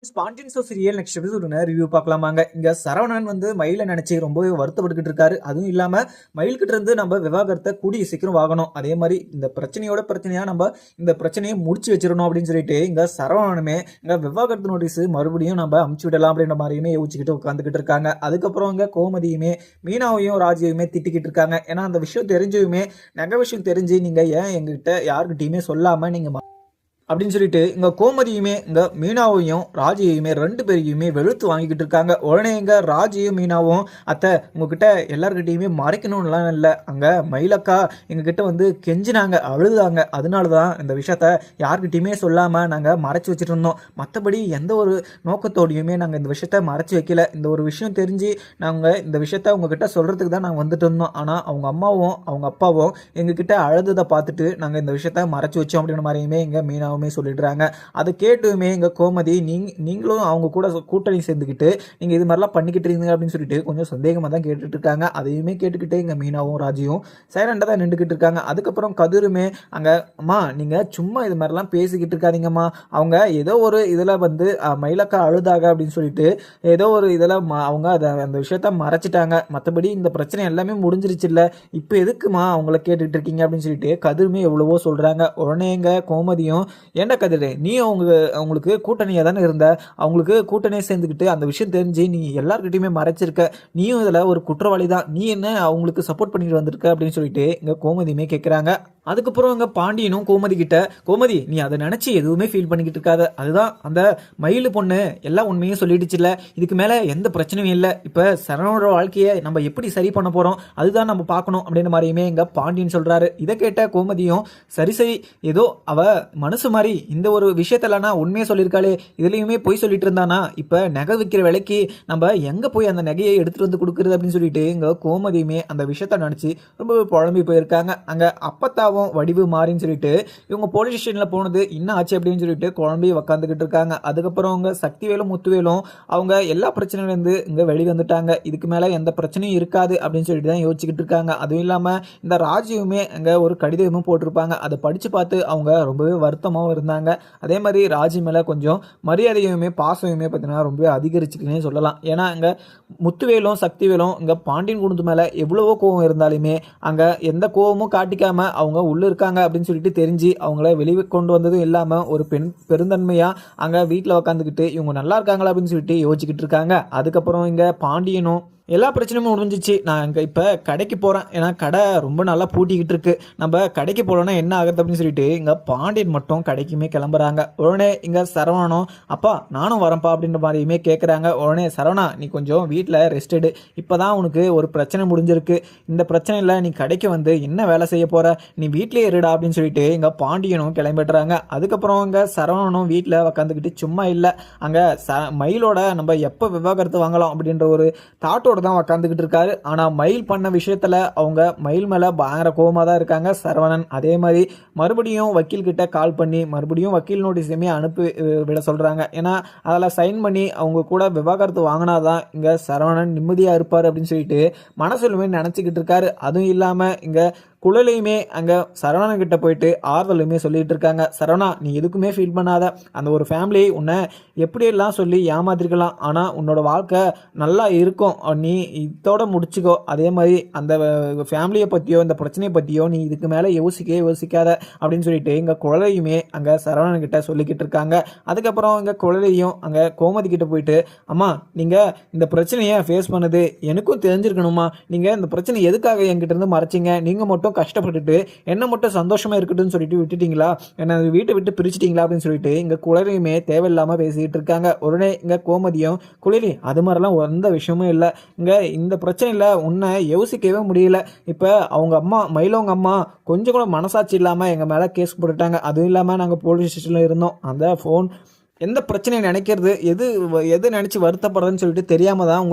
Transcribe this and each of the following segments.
ஸ்பான்டின் show serial next episode review பார்க்கலாமாங்க. இங்க சரவணன் மயில நினைச்சு ரொம்பவே வருத்தப்பட்டுக்கிட்டு இருக்காரு. அதுவும் இல்லாம மயில் கிட்ட இருந்து நம்ம விவாகரத்தை கூடிய சீக்கிரம் வாங்கணும், அதே மாதிரி இந்த பிரச்சனையோட பிரச்சனையா நம்ம இந்த பிரச்சனையை முடிச்சு வச்சிடணும் அப்படின்னு சொல்லிட்டு இங்க சரவணனுமே இங்க விவாகரத்து நோட்டீஸ் மறுபடியும் நம்ம அமுச்சு விடலாம் அப்படின்ற மாதிரியுமே யோசிச்சுக்கிட்டு உட்காந்துக்கிட்டு இருக்காங்க. அதுக்கப்புறம் இங்க கோமதியுமே மீனாவையும் ராஜியுமே திட்டிக்கிட்டு இருக்காங்க. ஏன்னா அந்த விஷயம் தெரிஞ்சுமே நகை விஷயம் தெரிஞ்சு நீங்க ஏன் எங்ககிட்ட யாருக்கிட்டையுமே சொல்லாம நீங்க அப்படின்னு சொல்லிட்டு இங்க கோமதியுமே இங்க மீனாவையும் ராஜியையுமே ரெண்டு பேரையுமே வெளுத்து வாங்கிக்கிட்டு இருக்காங்க. உடனே இங்க ராஜியும் மீனாவும் அத்தை உங்ககிட்ட எல்லார்கிட்டையுமே மறைக்கணும்லாம் இல்லை, அங்க மயிலக்கா எங்ககிட்ட கெஞ்சினாங்க, அழுதாங்க, அதனாலதான் இந்த விஷயத்த யார்கிட்டையுமே சொல்லாம நாங்க மறைச்சு வச்சுட்டு இருந்தோம். மற்றபடி எந்த ஒரு நோக்கத்தோடையுமே நாங்க இந்த விஷயத்த மறைச்சு வைக்கல. இந்த ஒரு விஷயம் தெரிஞ்சு நாங்க இந்த விஷயத்த உங்ககிட்ட சொல்றதுக்கு தான் நாங்க வந்துட்டு இருந்தோம். ஆனா அவங்க அம்மாவும் அவங்க அப்பாவும் எங்ககிட்ட அழுததை பார்த்துட்டு நாங்க இந்த விஷயத்த மறைச்சு வச்சோம் அப்படின்ற மாதிரியுமே இங்க மீனா சொல்லிடுறாங்க. அதை கேட்டுமே எங்க கோமதி நீங்களும் அவங்க கூட கூட்டணி சேர்ந்துக்கிட்டு நீங்க இது மாதிரிலாம் பண்ணிக்கிட்டு இருந்தீங்க அப்படின்னு சொல்லிட்டு கொஞ்சம் சந்தேகமா தான் கேட்டுட்டு இருக்காங்க. அதையுமே கேட்டுக்கிட்டே எங்க மீனாவும் ராஜியும் சைலண்டா தான் நின்றுக்கிட்டு இருக்காங்க. அதுக்கப்புறம் கதிருமே அங்க அம்மா நீங்க சும்மா இது மாதிரிலாம் பேசிக்கிட்டு இருக்காதீங்கம்மா, அவங்க ஏதோ ஒரு இதுல மயிலக்கா அழுதாக அப்படின்னு சொல்லிட்டு ஏதோ ஒரு இதுல அவங்க அந்த விஷயத்த மறைச்சிட்டாங்க, மற்றபடி இந்த பிரச்சனை எல்லாமே முடிஞ்சிருச்சு இல்ல, இப்போ எதுக்குமா அவங்கள கேட்டுட்டு இருக்கீங்க அப்படின்னு சொல்லிட்டு கதிருமே எவ்வளவோ சொல்றாங்க. உடனே எங்க கோமதியும் ஏண்டா கதிரே நீ அவங்களுக்கு கூட்டணியாக தானே இருந்த, அவங்களுக்கு கூட்டணியை சேர்ந்துக்கிட்டு அந்த விஷயம் தெரிஞ்சு நீ எல்லார்கிட்டையுமே மறைச்சிருக்க, நீயும் இதில் ஒரு குற்றவாளி தான், நீ என்ன அவங்களுக்கு சப்போர்ட் பண்ணிட்டு வந்திருக்க அப்படின்னு சொல்லிட்டு இங்கே கோமதியுமே கேட்குறாங்க. அதுக்கப்புறம் இங்கே பாண்டியனும் கோமதி கிட்ட கோமதி நீ அதை நினச்சி எதுவுமே ஃபீல் பண்ணிக்கிட்டு இருக்காத, அதுதான் அந்த மயில் பொண்ணு எல்லா உண்மையும் சொல்லிடுச்சுல, இதுக்கு மேலே எந்த பிரச்சனையும் இல்லை, இப்போ சரவணோட வாழ்க்கையை நம்ம எப்படி சரி பண்ண போகிறோம் அதுதான் நம்ம பார்க்கணும் அப்படின்ற மாதிரியுமே இங்கே பாண்டியன் சொல்கிறாரு. இதை கேட்ட கோமதியும் சரி சரி ஏதோ அவ மனசு மாதிரி இந்த ஒரு விஷயத்தலனா உண்மையை சொல்லியிருக்காளே, இதுலயுமே போய் சொல்லிட்டு இருந்தானா, இப்ப நகை விற்கிற விலைக்கு நம்ம எங்க போய் அந்த நகையை எடுத்துட்டு வந்து கொடுக்குறது அப்படின்னு சொல்லிட்டு இங்க கோமதியுமே அந்த விஷயத்த நினைச்சு ரொம்பவே புலம்பி போயிருக்காங்க. அங்க அப்பத்தாவும் வடிவு மாறின்னு சொல்லிட்டு இவங்க போலீஸ் ஸ்டேஷன்ல போனது இன்னும் ஆச்சு அப்படின்னு சொல்லிட்டு குழம்பி உக்காந்துக்கிட்டு இருக்காங்க. அதுக்கப்புறம் அவங்க சக்திவேலும் முத்துவேலும் அவங்க எல்லா பிரச்சனையில இருந்து இங்க வெளி வந்துட்டாங்க, இதுக்கு மேல எந்த பிரச்சனையும் இருக்காது அப்படின்னு சொல்லிட்டு தான் யோசிச்சுக்கிட்டு இருக்காங்க. அதுவும் இல்லாம இந்த ராஜியுமே அங்க ஒரு கடிதமும் போட்டிருப்பாங்க, அதை படிச்சு பார்த்து அவங்க ரொம்பவே வருத்தமாகவும் இருந்தாங்க. அதே மாதிரி ராஜி மேலே கொஞ்சம் மரியாதையுமே பாசமுமே பார்த்தீங்கன்னா ரொம்பவே அதிகரிச்சுக்கினே சொல்லலாம். ஏன்னா அங்கே முத்துவேலும் சக்திவேலும் இங்கே பாண்டியன் குடும்பத்து மேலே எவ்வளவோ கோவம் இருந்தாலுமே அங்கே எந்த கோவமும் காட்டிக்காம அவங்க உள்ளே இருக்காங்க அப்படின்னு சொல்லிட்டு தெரிஞ்சு அவங்கள வெளியே கொண்டு வந்ததும் இல்லாமல் ஒரு பெருந்தன்மையாக அங்கே வீட்டில் உக்காந்துக்கிட்டு இவங்க நல்லா இருக்காங்களா அப்படின்னு சொல்லிட்டு யோசிச்சுக்கிட்டு இருக்காங்க. அதுக்கப்புறம் இங்கே பாண்டியனும் எல்லா பிரச்சனையுமே முடிஞ்சிச்சு, நான் இங்கே இப்போ கடைக்கு போகிறேன், ஏன்னா கடை ரொம்ப நல்லா பூட்டிக்கிட்டு இருக்கு, நம்ம கடைக்கு போகலன்னா என்ன ஆகுது அப்படின்னு சொல்லிட்டு இங்கே பாண்டியன் மட்டும் கடைக்குமே கிளம்புறாங்க. உடனே இங்கே சரவணனும் அப்பா நானும் வரேன்ப்பா அப்படின்ற மாதிரியுமே கேட்குறாங்க. உடனே சரவணா நீ கொஞ்சம் வீட்டில் ரெஸ்ட் எடு, இப்போ தான் உனக்கு ஒரு பிரச்சனை முடிஞ்சிருக்கு, இந்த பிரச்சனையில் நீ கடைக்கு என்ன வேலை செய்ய போகிற, நீ வீட்டிலே இருடா அப்படின்னு சொல்லிட்டு இங்கே பாண்டியனும் கிளம்பிடுறாங்க. அதுக்கப்புறம் இங்கே சரவணனும் வீட்டில் உக்காந்துக்கிட்டு சும்மா இல்லை, அங்கே மயிலோட நம்ம எப்போ விவாகரத்து வாங்கலாம் அப்படின்ற ஒரு தாட்டோட தான் உட்காந்துக்கிட்டு இருக்காரு. ஆனா மயில் பண்ண விஷயத்துல அவங்க மயில் மேல பயங்கர கோவமா தான் இருக்காங்க சரவணன். அதே மாதிரி மறுபடியும் வக்கீல் கிட்ட கால் பண்ணி மறுபடியும் வக்கீல் நோட்டீஸுமே அனுப்பி விட சொல்றாங்க. ஏன்னா அதில் சைன் பண்ணி அவங்க கூட விவாகரத்து வாங்கினாதான் இங்க சரவணன் நிம்மதியா இருப்பாரு அப்படின்னு சொல்லிட்டு மனசுலுமே நினைச்சுக்கிட்டு இருக்காரு. அதுவும் இல்லாம இங்க குழலையுமே அங்கே சரவணன் கிட்ட போயிட்டு ஆறுதலுமே சொல்லிட்டு இருக்காங்க. சரவணா நீ எதுக்குமே ஃபீல் பண்ணாத, அந்த ஒரு ஃபேமிலி உன்னை எப்படியெல்லாம் சொல்லி ஏமாத்திருக்கலாம், ஆனால் உன்னோட வாழ்க்கை நல்லா இருக்கும், நீ இதோட முடிச்சுக்கோ, அதே மாதிரி அந்த ஃபேமிலியை பற்றியோ இந்த பிரச்சனையை பற்றியோ நீ இதுக்கு மேலே யோசிக்காத அப்படின்னு சொல்லிட்டு இங்கே குழலையுமே அங்கே சரவணன் கிட்ட சொல்லிக்கிட்டு இருக்காங்க. அதுக்கப்புறம் இங்கே குழலையும் அங்கே கோமதி கிட்ட போயிட்டு அம்மா நீங்கள் இந்த பிரச்சனையை ஃபேஸ் பண்ணது எனக்கும் தெரிஞ்சிருக்கணுமா, நீங்கள் இந்த பிரச்சனை எதுக்காக என்கிட்ட இருந்து மறைச்சிங்க, நீங்கள் மட்டும் கஷ்டப்பட்டுட்டு என்ன மட்டும் சந்தோஷமா இருக்கட்டும்னு சொல்லிட்டு விட்டுட்டீங்களா, என்ன வீட்டை விட்டு பிரிச்சுட்டீங்களா அப்படின்னு சொல்லிட்டு இங்க குளிரையுமே தேவையில்லாம பேசிட்டு இருக்காங்க. உடனே இங்க கோமதியும் குளிரி அது மாதிரிலாம் எந்த விஷயமும் இல்லை, இங்க இந்த பிரச்சனையில உன்னை யோசிக்கவே முடியல, இப்ப அவங்க அம்மா மயிலவங்க அம்மா கொஞ்சம் கூட மனசாட்சி இல்லாம எங்க மேல கேஸ் போட்டுட்டாங்க, அதுவும் இல்லாம நாங்க போலீஸ் ஸ்டேஷன்ல இருந்தோம், அந்த போன் எந்த பிரச்சனையை நினைக்கிறது எது நினச்சி வருத்தப்படுறதுன்னு சொல்லிட்டு தெரியாமல் தான்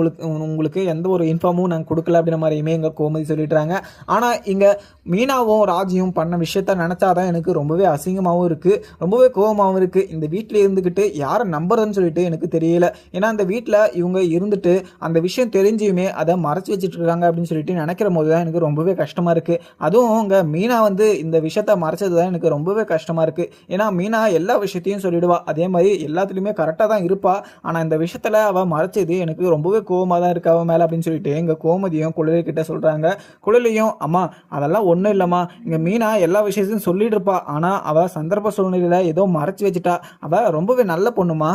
உங்களுக்கு எந்த ஒரு இன்ஃபார்மும் நாங்கள் கொடுக்கல அப்படின்ற மாதிரியுமே எங்கள் கோமதி சொல்லிட்டுறாங்க. ஆனால் இங்கே மீனாவும் ராஜியும் பண்ண விஷயத்த நினச்சாதான் எனக்கு ரொம்பவே அசிங்கமாகவும் இருக்குது, ரொம்பவே கோபமாகவும் இருக்குது. இந்த வீட்டில் இருந்துக்கிட்டு யாரை நம்புறதுன்னு சொல்லிட்டு எனக்கு தெரியல. ஏன்னா அந்த வீட்டில் இவங்க இருந்துட்டு அந்த விஷயம் தெரிஞ்சுமே அதை மறைச்சி வச்சுட்டு இருக்காங்க அப்படின்னு சொல்லிட்டு நினைக்கிற போது தான் எனக்கு ரொம்பவே கஷ்டமாக இருக்குது. அதுவும் இங்கே மீனா இந்த விஷயத்த மறைச்சது தான் எனக்கு ரொம்பவே கஷ்டமாக இருக்குது. ஏன்னா மீனா எல்லா விஷயத்தையும் சொல்லிடுவா, அதே மாதிரி எல்லாத்துலேயுமே கரெக்டாக தான் இருப்பா. ஆனால் இந்த விஷயத்தில் அவள் மறைச்சது எனக்கு ரொம்பவே கோவமாக தான் இருக்கு அவன் மேலே அப்படின்னு சொல்லிட்டு எங்கள் கோமதியும் குழலி கிட்ட சொல்கிறாங்க. குழலியும் அம்மா அதெல்லாம் ஒன்றும் இல்லைம்மா, இங்கே மீனா எல்லா விஷயத்தையும் சொல்லிட்டு இருப்பா, ஆனால் அவள் சந்தர்ப்ப சூழ்நிலையில் ஏதோ மறைச்சி வச்சுட்டா. அவள் ரொம்பவே நல்ல பொண்ணுமா,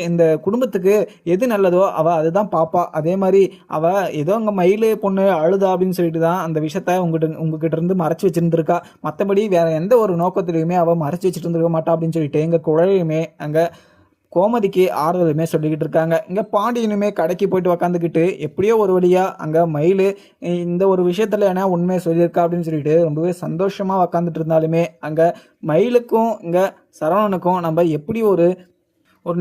இந்த குடும்பத்துக்கு எது நல்லதோ அவள் அதுதான் பார்ப்பா. அதே மாதிரி அவள் ஏதோ அங்கே மயில் பொண்ணு அழுதா அப்படின்னு சொல்லிட்டு தான் அந்த விஷயத்த உங்ககிட்ட இருந்து மறைச்சி வச்சிருந்துருக்கா. மற்றபடி வேற எந்த ஒரு நோக்கத்திலையுமே அவள் மறைச்சி வச்சுட்டு இருந்திருக்க மாட்டா அப்படின்னு சொல்லிட்டு எங்கள் குழலையுமே அங்கே கோமதிக்கு ஆறுதலுமே சொல்லிக்கிட்டு இருக்காங்க. இங்கே பாண்டியனுமே கடைக்கு போயிட்டு உக்காந்துக்கிட்டு எப்படியோ ஒரு வழியாக அங்கே மயில் இந்த ஒரு விஷயத்தில் ஏன்னா உண்மையை சொல்லியிருக்கா அப்படின்னு சொல்லிட்டு ரொம்பவே சந்தோஷமாக உக்காந்துட்டு இருந்தாலுமே அங்கே மயிலுக்கும் இங்கே சரவணனுக்கும் நம்ம எப்படி ஒரு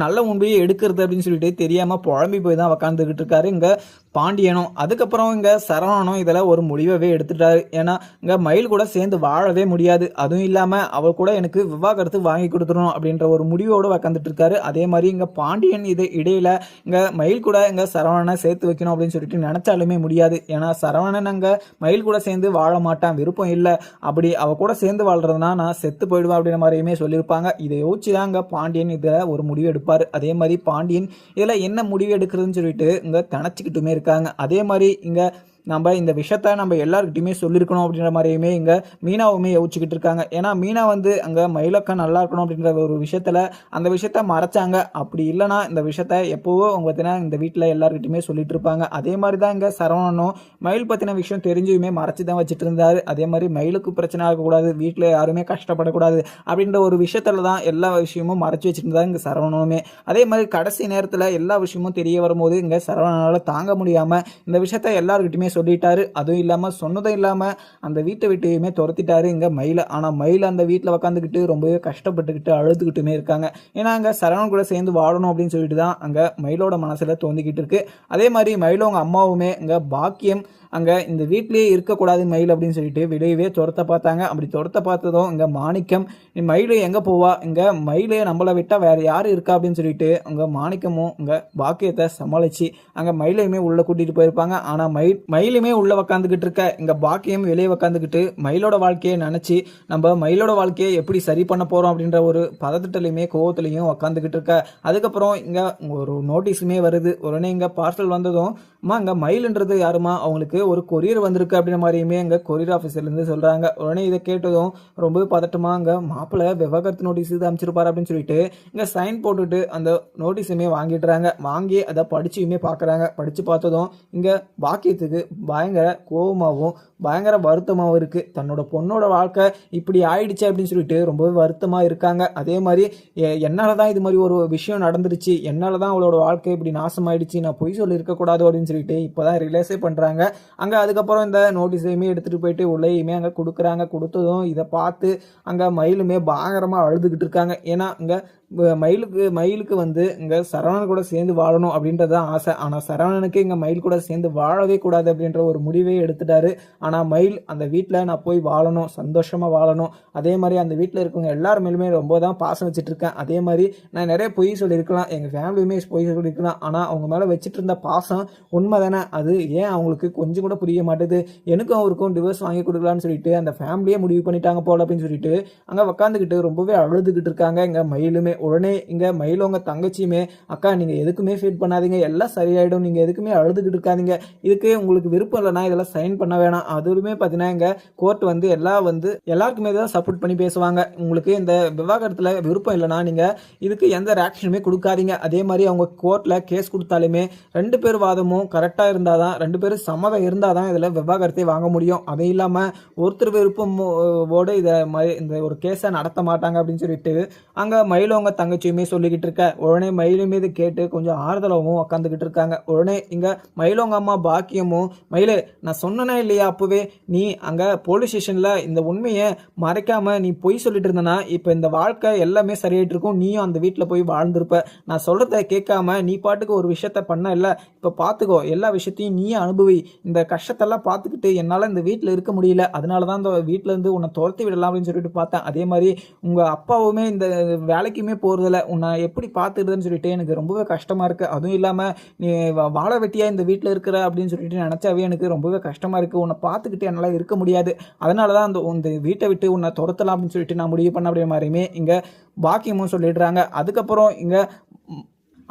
நல்ல உண்மையை எடுக்கிறது அப்படின்னு சொல்லிட்டு தெரியாமல் புழம்பி போய் தான் உக்காந்துக்கிட்டு இருக்காரு இங்கே பாண்டியனும். அதுக்கப்புறம் இங்கே சரவணனும் இதில் ஒரு முடிவவே எடுத்துட்டாரு. ஏன்னா இங்கே மயில் கூட சேர்ந்து வாழவே முடியாது, அதுவும் இல்லாமல் அவள் கூட எனக்கு விவாகரத்து வாங்கி கொடுத்துடணும் அப்படின்ற ஒரு முடிவோடு உக்காந்துட்டு இருக்காரு. அதே மாதிரி இங்கே பாண்டியன் இது இடையில இங்கே மயில் கூட இங்கே சரவணனை சேர்த்து வைக்கணும் அப்படின்னு சொல்லிட்டு நினச்சாலுமே முடியாது. ஏன்னா சரவணன் அங்கே மயில் கூட சேர்ந்து வாழ மாட்டான், விருப்பம் இல்லை. அப்படி அவள் கூட சேர்ந்து வாழ்றதுனா நான் செத்து போயிடுவேன் அப்படின்ற மாதிரியுமே சொல்லியிருப்பாங்க. இதை யோசிச்சு தான் இங்கே பாண்டியன் இதில் ஒரு முடிவு எடுப்பார். அதே மாதிரி பாண்டியன் இதில் என்ன முடிவு எடுக்கிறதுன்னு சொல்லிட்டு இங்கே தனச்சிக்கிட்டுமே இருக்காங்க. அதே மாதிரி இங்கே நம்ம இந்த விஷயத்த நம்ம எல்லாருக்கிட்டையுமே சொல்லியிருக்கணும் அப்படின்ற மாதிரியுமே இங்கே மீனாவுமே யோசிச்சுக்கிட்டு இருக்காங்க. ஏன்னா மீனா வந்து அங்கே மயிலக்கா நல்லா இருக்கணும் அப்படின்ற ஒரு விஷயத்தில் அந்த விஷயத்த மறைச்சாங்க. அப்படி இல்லைனா இந்த விஷயத்த எப்போவோ அவங்க பார்த்தீங்கன்னா இந்த வீட்டில் எல்லாருக்கிட்டையுமே சொல்லிட்டு இருப்பாங்க. அதே மாதிரி தான் இங்கே சரவணனும் மயில் பற்றின விஷயம் தெரிஞ்சுமே மறைச்சி தான் வச்சுட்டு இருந்தார். அதே மாதிரி மயிலுக்கு பிரச்சனை ஆகக்கூடாது, வீட்டில் யாருமே கஷ்டப்படக்கூடாது அப்படின்ற ஒரு விஷயத்தில் தான் எல்லா விஷயமும் மறைச்சி வச்சுட்டு இருந்தாங்க இங்கே சரவணனுமே. அதே மாதிரி கடைசி நேரத்தில் எல்லா விஷயமும் தெரிய வரும்போது இங்கே சரவணனால் தாங்க முடியாமல் இந்த விஷயத்த எல்லாருக்கிட்டையுமே சொல்லிட்டாரு. அதுவும் இல்லாமல் சொன்னதும் இல்லாமல் அந்த வீட்டை விட்டையுமே துரத்திட்டாரு இங்கே மயிலை. ஆனால் மயில் அந்த வீட்டில் உக்காந்துக்கிட்டு ரொம்பவே கஷ்டப்பட்டுக்கிட்டு அழுதுகிட்டுமே இருக்காங்க. ஏன்னா அங்கே சரவணன் கூட சேர்ந்து வாழணும் அப்படின்னு சொல்லிட்டு தான் அங்கே மயிலோட மனசில் தோந்திக்கிட்டு இருக்கு. அதே மாதிரி மயிலோங்க அம்மாவுமே இங்கே பாக்கியம் அங்கே இந்த வீட்லேயே இருக்கக்கூடாது மயில் அப்படின்னு சொல்லிட்டு வெளியவே துரத்த பார்த்தாங்க. அப்படி துரத்த பார்த்ததும் இங்கே மாணிக்கம் மயில் எங்கே போவா, இங்கே மயில் நம்மளை விட்டால் வேறு யார் இருக்கா அப்படின்னு சொல்லிட்டு அங்கே மாணிக்கமும் இங்கே பாக்கியத்தை சமாளித்து அங்கே மயிலையுமே உள்ளே கூட்டிகிட்டு போயிருப்பாங்க. ஆனால் மயிலுமே உள்ளே உக்காந்துக்கிட்டு இருக்க இங்கே பாக்கியம் வெளியே உக்காந்துக்கிட்டு மயிலோட வாழ்க்கையை நினச்சி நம்ம மயிலோட வாழ்க்கையை எப்படி சரி பண்ண போகிறோம் அப்படின்ற ஒரு பதட்டத்துலையுமே கோவத்துலையும் உக்காந்துக்கிட்டு இருக்க. அதுக்கப்புறம் இங்கே ஒரு நோட்டீஸுமே வருது. உடனே இங்கே பார்சல் வந்ததும் அம்மா இங்கே மயிலுன்றது யாருமா, அவங்களுக்கு ஒரு கொரியர் வந்திருக்கு அப்படின்ற மாதிரியுமே அங்கே கொரியர் ஆஃபீஸர்லேருந்து சொல்கிறாங்க. உடனே இதை கேட்டதும் ரொம்ப பதட்டமாக அங்கே மாப்பிள்ளை விவாகரத்து நோட்டீஸ் இது அமைச்சிருப்பாரு அப்படின்னு சொல்லிட்டு இங்கே சைன் போட்டுட்டு அந்த நோட்டீஸுமே வாங்கிடுறாங்க. வாங்கி அதை படிச்சுமே பார்க்குறாங்க. படித்து பார்த்ததும் இங்கே பாக்கியத்துக்கு பயங்கர கோபமாகவும் பயங்கர வருத்தமாகவும் இருக்குது. தன்னோட பொண்ணோட வாழ்க்கை இப்படி ஆயிடுச்சு அப்படின்னு சொல்லிட்டு ரொம்பவே வருத்தமாக இருக்காங்க. அதே மாதிரி என்னால் தான் இது மாதிரி ஒரு விஷயம் நடந்துருச்சு, என்னால் தான் அவளோட வாழ்க்கை இப்படி நாசமாயிடுச்சு, நான் பொய் சொல்லி இருக்கக்கூடாது அப்படின்னு சொல்லிட்டு இப்போ தான் ரிலேஸே பண்ணுறாங்க. அங்கே அதுக்கப்புறம் இந்த நோட்டீஸையுமே எடுத்துகிட்டு போயிட்டு உள்ளேயுமே அங்கே கொடுக்குறாங்க. கொடுத்ததும் இதை பார்த்து அங்கே மயிலுமே பயங்கரமாக அழுதுகிட்டு இருக்காங்க. ஏன்னா இங்கே மயிலுக்கு வந்து இங்கே சரவணன் கூட சேர்ந்து வாழணும் அப்படின்றது தான் ஆசை. ஆனால் சரவணனுக்கு இங்கே மயில் கூட சேர்ந்து வாழவே கூடாது அப்படின்ற ஒரு முடிவே எடுத்துட்டாரு. ஆனால் மயில் அந்த வீட்டில் நான் போய் வாழணும், சந்தோஷமாக வாழணும், அதே மாதிரி அந்த வீட்டில் இருக்கவங்க எல்லார் மேலுமே ரொம்ப தான் பாசம் வச்சுட்டு இருக்கேன். அதே மாதிரி நான் நிறைய பொய் சொல்லியிருக்கலாம், எங்கள் ஃபேமிலியுமே பொய் சொல்லியிருக்கலாம், ஆனால் அவங்க மேலே வச்சுட்டு இருந்த பாசம் உண்மை தானே, அது ஏன் அவங்களுக்கு கொஞ்சம் கூட புரிய மாட்டேது, எனக்கும் அவருக்கும் டிவோர்ஸ் வாங்கி கொடுக்கலான்னு சொல்லிட்டு அந்த ஃபேமிலியே முடிவு பண்ணிட்டாங்க போல அப்படின்னு சொல்லிட்டு அங்கே உக்காந்துக்கிட்டு ரொம்பவே அழுதுகிட்டு இருக்காங்க இங்கே மயிலுமே. உடனே இங்கே மயிலவங்க தங்கச்சியுமே அக்கா நீங்கள் எதுக்குமே ஃபீல் பண்ணாதீங்க, எல்லாம் சரியாயிடும், நீங்கள் எதுக்குமே அழுதுகிட்டு இருக்காதீங்க, இதுக்கு உங்களுக்கு விருப்பம் இல்லைனா இதெல்லாம் சைன் பண்ண வேணாம். அதுவுமே பார்த்தீங்கன்னா இங்கே கோர்ட் வந்து எல்லாருக்குமே தான் சப்போர்ட் பண்ணி பேசுவாங்க. உங்களுக்கு இந்த விவாகரத்தில் விருப்பம் இல்லைனா நீங்கள் இதுக்கு எந்த ரியாக்ஷனுமே கொடுக்காதீங்க. அதே மாதிரி அவங்க கோர்ட்டில் கேஸ் கொடுத்தாலுமே 2 பேர் வாதமும் கரெக்டாக இருந்தால் தான், 2 பேரும் சம்மதம் இருந்தால் தான் இதில் விவாகரத்தை வாங்க முடியும். அது இல்லாமல் ஒருத்தர் விருப்பமோடு இந்த ஒரு கேஸை நடத்த மாட்டாங்க அப்படின்னு சொல்லிட்டு அங்கே மயிலவங்க தங்கச்சியுமே சொல்லிக்கிட்டு இருக்க. உடனே மயிலும் மீது கேட்டு கொஞ்சம் ஆறுதலாகவும் உக்காந்துக்கிட்டு இருக்காங்க. உடனே இங்கே மயிலவங்க அம்மா பாக்கியமும் மயிலே நான் சொன்னனா இல்லையா அப்போவே, நீ அங்கே போலீஸ் ஸ்டேஷனில் இந்த உண்மையை மறைக்காமல் நீ பொய் சொல்லிட்டு இருந்தனா இப்போ இந்த வாழ்க்கை எல்லாமே சரியாயிட்டு இருக்கும், நீயும் அந்த வீட்டில் போய் வாழ்ந்திருப்ப, நான் சொல்கிறத கேட்காம நீ பாட்டுக்கு ஒரு விஷயத்த பண்ண இல்லை, இப்போ பார்த்துக்கோ எல்லா விஷயத்தையும் நீயே அனுபவி, இந்த கஷ்டத்தெல்லாம் பார்த்துக்கிட்டு என்னால் இந்த வீட்டில் இருக்க முடியல, அதனால தான் இந்த வீட்டில் இருந்து உன்னை துரத்தி விடலாம் அப்படின்னு சொல்லிட்டு பார்த்தேன். அதே மாதிரி உங்கள் அப்பாவுமே இந்த வேலைக்குமே போகிறதில்ல, உன்னை எப்படி பார்த்துக்கிறதுன்னு சொல்லிட்டு எனக்கு ரொம்பவே கஷ்டமாக இருக்குது. அதுவும் இல்லாமல் நீ வாழ வெட்டியாக இந்த வீட்டில் இருக்கிற அப்படின்னு சொல்லிட்டு நினச்சாவே எனக்கு ரொம்பவே கஷ்டமாக இருக்குது. உன்னை பார்த்துக்கிட்டு என்னால் இருக்க முடியாது. அதனால தான் இந்த வீட்டை விட்டு உன்னை துரத்தலாம் அப்படின்னு சொல்லிட்டு நான் முடிவு பண்ண அப்படின்ற மாதிரியுமே இங்கே பாக்கியமும் சொல்லிடுறாங்க. அதுக்கப்புறம் இங்கே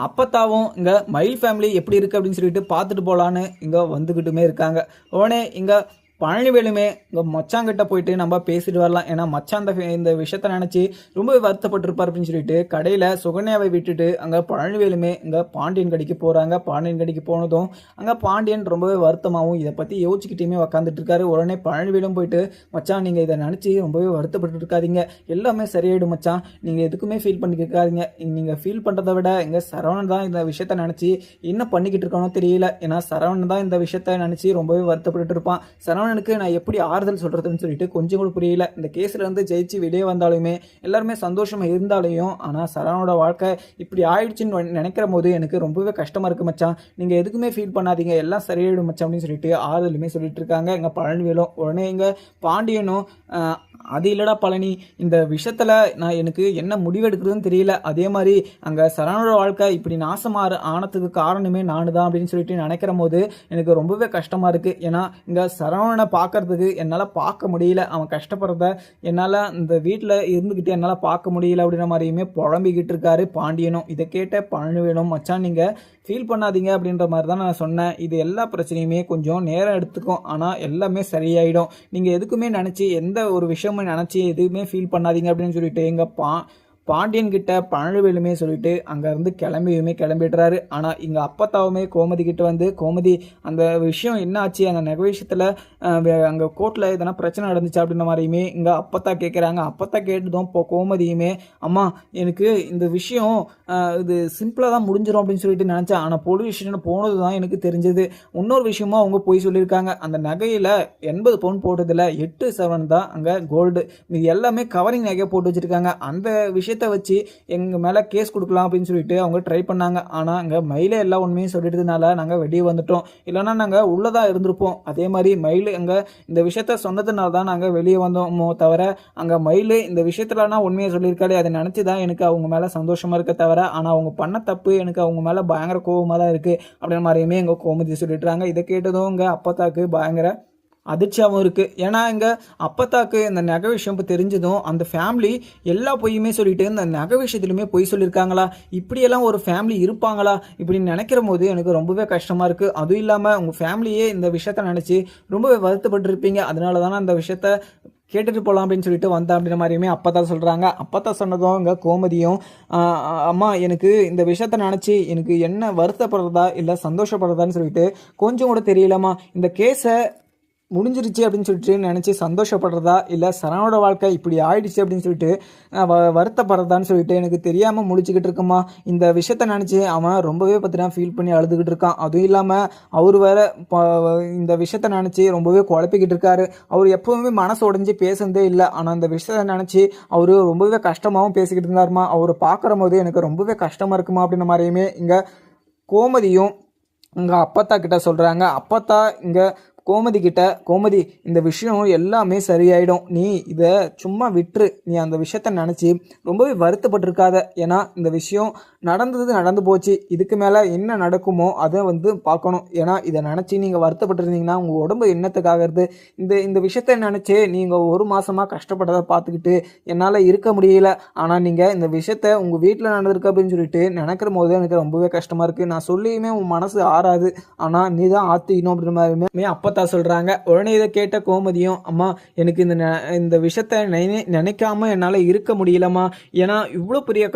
அப்பத்தாவும் இங்கே மயில் ஃபேமிலி எப்படி இருக்குது அப்படின்னு சொல்லிட்டு பார்த்துட்டு போகலான்னு இங்கே வந்துக்கிட்டுமே இருக்காங்க. உடனே இங்கே பழனிவேலுமே இங்கே மச்சாங்கிட்ட போயிட்டு நம்ம பேசிட்டு வரலாம். ஏன்னா மச்சான் இந்த விஷயத்த நினச்சி ரொம்பவே வருத்தப்பட்டிருப்பார் அப்படின்னு சொல்லிட்டு கடையில் சுகன்யாவை விட்டுட்டு அங்கே பழனிவேலுமே இங்கே பாண்டியன் கடைக்கு போகிறாங்க. பாண்டியன் கடைக்கு போனதும் அங்கே பாண்டியன் ரொம்பவே வருத்தமாகவும் இதை பற்றி யோசிச்சுக்கிட்டேயுமே உக்காந்துட்டு இருக்காரு. உடனே பழனிவேலும் போயிட்டு மச்சான் நீங்கள் இதை நினச்சி ரொம்பவே வருத்தப்பட்டு இருக்காதீங்க, எல்லாமே சரியாயிடும் மச்சான், நீங்கள் எதுக்குமே ஃபீல் பண்ணிக்காதீங்க. நீங்கள் ஃபீல் பண்ணுறதை விட இங்கே சரவணன் தான் இந்த விஷயத்த நினச்சி என்ன பண்ணிக்கிட்டு இருக்கானோ தெரியல. ஏன்னா சரவணன் தான் இந்த விஷயத்த நினச்சி ரொம்பவே வருத்தப்பட்டு இருப்பான். சரவணனுக்கு நான் எப்படி ஆறுதல் சொல்கிறதுன்னு சொல்லிட்டு கொஞ்சம் கூட புரியல. இந்த கேஸில் இருந்து ஜெயிச்சு வெளியே வந்தாலுமே எல்லாருமே சந்தோஷமாக இருந்தாலையும் ஆனால் சரவணோட வாழ்க்கை இப்படி ஆயிடுச்சுன்னு நினைக்கிற போது எனக்கு ரொம்பவே கஷ்டமாக இருக்குது மச்சான், நீங்கள் எதுக்குமே ஃபீல் பண்ணாதீங்க, எல்லாம் சரியாயிடும் மச்சான் அப்படின்னு சொல்லிட்டு ஆறுதலுமே சொல்லிட்டு இருக்காங்க எங்கள் பழனிவேலும். உடனே எங்கள் பாண்டியனும் அது இல்லடா பழனி, இந்த விஷயத்தில் நான் எனக்கு என்ன முடிவெடுக்கிறதுன்னு தெரியல. அதே மாதிரி அங்கே சரவணோட வாழ்க்கை இப்படி நாசமாக ஆனதுக்கு காரணமே நான் தான் அப்படின்னு சொல்லிட்டு நினைக்கிற போது எனக்கு ரொம்பவே கஷ்டமாக இருக்குது. ஏன்னா இங்கே சரவணனை பார்க்கறதுக்கு என்னால் பார்க்க முடியல, அவன் கஷ்டப்படுறத என்னால் இந்த வீட்டில் இருந்துக்கிட்டு என்னால் பார்க்க முடியல அப்படின்ற மாதிரியுமே புலம்பிக்கிட்டு இருக்காரு பாண்டியனும். இதை கேட்ட பழனிவேலும் மச்சான் நீங்கள் ஃபீல் பண்ணாதீங்க அப்படின்ற மாதிரி தான் நான் சொன்னேன். இது எல்லா பிரச்சனையுமே கொஞ்சம் நேரம் எடுத்துக்கும், ஆனால் எல்லாமே சரியாயிடும். நீங்கள் எதுக்குமே நினச்சி எந்த ஒரு விஷயமும் நினச்சி எதுவுமே ஃபீல் பண்ணாதீங்க அப்படின்னு சொல்லிட்டு எங்கள் பாண்டியன் கிட்ட பழனிவேலுமே சொல்லிட்டு அங்கேருந்து கிளம்பிடுறாரு. ஆனால் இங்கே அப்பத்தாவுமே கோமதி கிட்ட வந்து, கோமதி அந்த விஷயம் என்ன ஆச்சு, அந்த நகை விஷயத்தில் அங்கே கோர்ட்டில் எதனா பிரச்சனை நடந்துச்சு அப்படின்ற மாதிரியுமே இங்கே அப்பத்தா கேட்குறாங்க. அப்பத்தா கேட்டதும் இப்போ கோமதியுமே அம்மா எனக்கு இந்த விஷயம் இது சிம்பிளாக தான் முடிஞ்சிடும் அப்படின்னு சொல்லிட்டு நினச்சேன், ஆனால் போலீஸ் ஸ்டேஷன் போனது தான் எனக்கு தெரிஞ்சது. இன்னொரு விஷயமும் அவங்க போய் சொல்லியிருக்காங்க, அந்த நகையில் 80 பவுன் போட்டதில் 8 சவரன் தான் அங்கே கோல்டு, இது எல்லாமே கவரிங் நகையை போட்டு வச்சுருக்காங்க. அந்த விஷயத்தை வச்சு எங்கள் மேலே கேஸ் கொடுக்கலாம் அப்படின்னு சொல்லிட்டு அவங்க ட்ரை பண்ணாங்க. ஆனால் அங்கே மயிலே எல்லா உண்மையும் சொல்லிட்டதுனால நாங்கள் வெளியே வந்துட்டோம், இல்லைன்னா நாங்கள் உள்ளதாக இருந்திருப்போம். அதே மாதிரி மயில் அங்கே இந்த விஷயத்த சொன்னதுனால தான் நாங்கள் வெளியே வந்தோமோ தவிர அங்கே மயில் இந்த விஷயத்துலனா உண்மையை சொல்லியிருக்காரு, அதை நினச்சி தான் எனக்கு அவங்க மேலே சந்தோஷமாக இருக்க தவிர, ஆனால் அவங்க பண்ண தப்பு எனக்கு அவங்க மேலே பயங்கர கோபமாக தான் இருக்குது அப்படின்ற மாதிரியுமே எங்கள் கோமதி சொல்லிட்டுறாங்க. இதை கேட்டதும் இங்கே அப்பத்தாக்கு பயங்கர அதிர்ச்சியாகவும் இருக்குது. ஏன்னா இங்கே அப்பத்தாக்கு இந்த நகை விஷயம் இப்போ தெரிஞ்சதும் அந்த ஃபேமிலி எல்லா பொய்யுமே சொல்லிட்டு இந்த நகை விஷயத்துலையுமே பொய் சொல்லியிருக்காங்களா, இப்படியெல்லாம் ஒரு ஃபேமிலி இருப்பாங்களா இப்படின்னு நினைக்கிற போது எனக்கு ரொம்பவே கஷ்டமாக இருக்குது. அதுவும் இல்லாமல் உங்கள் ஃபேமிலியே இந்த விஷயத்த நினச்சி ரொம்பவே வருத்தப்பட்டுருப்பீங்க, அதனால தானே அந்த விஷயத்த கேட்டுட்டு போகலாம் அப்படின்னு சொல்லிட்டு வந்தேன் அப்படின்ற மாதிரியுமே அப்பத்தா சொல்கிறாங்க. அப்பத்தா சொன்னதும் இங்கே கோமதியும் அம்மா எனக்கு இந்த விஷயத்த நினச்சி எனக்கு என்ன வருத்தப்படுறதா இல்லை சந்தோஷப்படுறதான்னு சொல்லிட்டு கொஞ்சம் கூட தெரியலம்மா, இந்த கேஸை முடிஞ்சிருச்சு அப்படின்னு சொல்லிட்டு நினச்சி சந்தோஷப்படுறதா இல்லை சரவணோட வாழ்க்கை இப்படி ஆயிடுச்சு அப்படின்னு சொல்லிட்டு வருத்தப்படுறதான்னு சொல்லிட்டு எனக்கு தெரியாமல் முடிச்சுக்கிட்டு இருக்குமா. இந்த விஷயத்த நினச்சி அவன் ரொம்பவே பார்த்தீங்கன்னா ஃபீல் பண்ணி அழுதுகிட்டு இருக்கான். அதுவும் இல்லாமல் அவர் வேற இந்த விஷயத்த நினச்சி ரொம்பவே குழப்பிக்கிட்டு இருக்காரு. அவர் எப்போவுமே மனசு உடஞ்சி பேசுனதே இல்லை, ஆனால் இந்த விஷயத்த நினச்சி அவர் ரொம்பவே கஷ்டமாகவும் பேசிக்கிட்டு இருந்தாருமா. அவரை பார்க்குற போது எனக்கு ரொம்பவே கஷ்டமாக இருக்குமா அப்படின்ற மாதிரியுமே இங்கே கோமதியும் இங்கே அப்பத்தா கிட்ட சொல்கிறாங்க. அப்பத்தா இங்கே கோமதி கிட்ட, கோமதி இந்த விஷயம் எல்லாமே சரியாயிடும், நீ இதை சும்மா விட்டுரு, நீ அந்த விஷயத்த நினச்சி ரொம்பவே வருத்தப்பட்டிருக்காத, ஏன்னா இந்த விஷயம் நடந்து போச்சு, இதுக்கு மேலே என்ன நடக்குமோ அதை வந்து பார்க்கணும். ஏன்னா இதை நினச்சி நீங்கள் வருத்தப்பட்டிருந்தீங்கன்னா உங்கள் உடம்பு என்னத்துக்காகிறது, இந்த விஷயத்த நினச்சி நீங்கள் ஒரு மாதமாக கஷ்டப்பட்டதை பார்த்துக்கிட்டு என்னால் இருக்க முடியல. ஆனால் நீங்கள் இந்த விஷயத்த உங்கள் வீட்டில் நடந்திருக்கு அப்படின்னு சொல்லிட்டு நினைக்கிற போது எனக்கு ரொம்பவே கஷ்டமாக இருக்குது. நான் சொல்லியுமே உன் மனசு ஆறாது, ஆனால் நீ தான் ஆற்றிக்கணும் அப்படின்ற மாதிரி அப்போ சொல்றாங்க. உடனே இதை கேட்ட கோமதியும் அம்மா எனக்கு இந்த விஷயத்த நினைக்காம என்னால் இருக்க முடியலம்மா, ஏன்னா இவ்வளோ பெரிய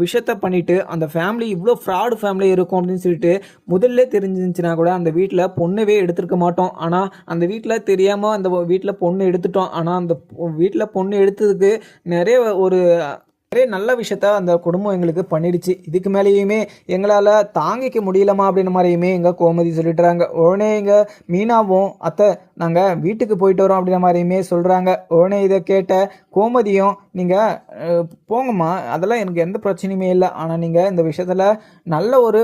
விஷயத்த பண்ணிட்டு அந்த ஃபேமிலி இவ்வளோ ஃப்ராடு ஃபேமிலி இருக்கும் அப்படின்னு சொல்லிட்டு முதல்ல தெரிஞ்சிருந்துச்சுன்னா கூட அந்த வீட்டில் பொண்ணவே எடுத்துருக்க மாட்டோம். ஆனால் அந்த வீட்டில் தெரியாமல் அந்த வீட்டில் பொண்ணு எடுத்துட்டோம். ஆனால் அந்த வீட்டில் பொண்ணு எடுத்ததுக்கு நிறைய நல்ல விஷயத்த அந்த குடும்பம் எங்களுக்கு பண்ணிடுச்சு, இதுக்கு மேலேயுமே எங்களால் தாங்கிக்க முடியலமா அப்படின்ற மாதிரியுமே எங்கள் கோமதி சொல்லிட்டுறாங்க. உடனே எங்கள் மீனாவும் அத்தை நாங்கள் வீட்டுக்கு போயிட்டு வரோம் அப்படின்ற மாதிரியுமே சொல்கிறாங்க. உடனே இதை கேட்ட கோமதியும் நீங்கள் போங்கம்மா, அதெல்லாம் எனக்கு எந்த பிரச்சனையுமே இல்லை, ஆனால் நீங்கள் இந்த விஷயத்தில் நல்ல ஒரு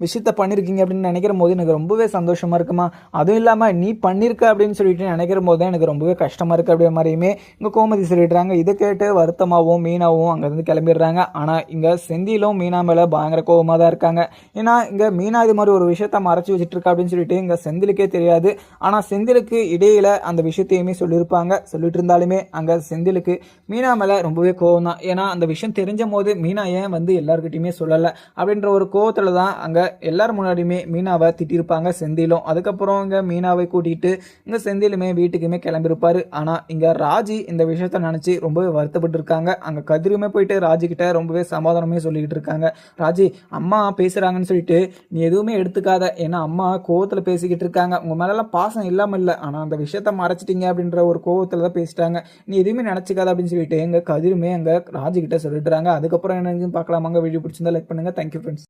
விஷயத்த பண்ணியிருக்கீங்க அப்படின்னு நினைக்கிற போது எனக்கு ரொம்பவே சந்தோஷமா இருக்குமா. அதுவும் இல்லாமல் நீ பண்ணியிருக்க அப்படின்னு சொல்லிட்டு நினைக்கிற போது தான் எனக்கு ரொம்பவே கஷ்டமா இருக்கு அப்படின்ற மாதிரியுமே இங்கே கோமதி சொல்லிடுறாங்க. இதை கேட்டு வருத்தமாகவும் மீனாவும் அங்கேருந்து கிளம்பிடுறாங்க. ஆனால் இங்கே செந்திலும் மீனா மேலே பயங்கர கோபமாக தான் இருக்காங்க. ஏன்னா இங்கே மீனா இது மாதிரி ஒரு விஷயத்த மறைச்சி வச்சுட்டு இருக்கா அப்படின்னு சொல்லிட்டு இங்கே செந்திலுக்கே தெரியாது. ஆனால் செந்திலுக்கு இடையில அந்த விஷயத்தையுமே சொல்லியிருப்பாங்க. சொல்லிட்டு இருந்தாலுமே அங்கே செந்திலுக்கு மீனா மேலே ரொம்பவே கோவம் தான். ஏன்னா அந்த விஷயம் தெரிஞ்ச போது மீனா ஏன் வந்து எல்லாருக்கிட்டையுமே சொல்லலை அப்படின்ற ஒரு கோவத்தில் தான் அங்கே எல்லாரும் முன்னாடியுமே மீனாவை திட்டிருப்பாங்க செந்திலும். அதுக்கப்புறம் இங்கே மீனாவை கூட்டிகிட்டு இங்கே செந்திலுமே வீட்டுக்குமே கிளம்பியிருப்பாரு. ஆனால் இங்கே ராஜி இந்த விஷயத்த நினச்சி ரொம்பவே வருத்தப்பட்டு இருக்காங்க. அங்கே கதிருமே போயிட்டு ராஜி கிட்ட ரொம்பவே சமாதானமே சொல்லிக்கிட்டு இருக்காங்க. ராஜி, அம்மா பேசுகிறாங்கன்னு சொல்லிட்டு நீ எதுவுமே எடுத்துக்காத. ஏன்னா அம்மா கோவத்தில் பேசிக்கிட்டு இருக்காங்க. உங்கள் மேலெல்லாம் பாசம் இல்லாமல் இல்லை, ஆனால் அந்த விஷயத்த மறைச்சிட்டீங்க அப்படின்ற ஒரு கோவத்தில் தான் பேசிட்டாங்க. நீ எதுவுமே நினச்சிக்காத அப்படின்னு சொல்லிட்டு எங்கள் கதிருமே அங்கே ராஜி கிட்ட சொல்லிட்டுறாங்க. அதுக்கப்புறம் என்னன்னு பார்க்கலாமாங்க. வீடியோ பிடிச்சிருந்தா லைக் பண்ணுங்கள். Thank you friends.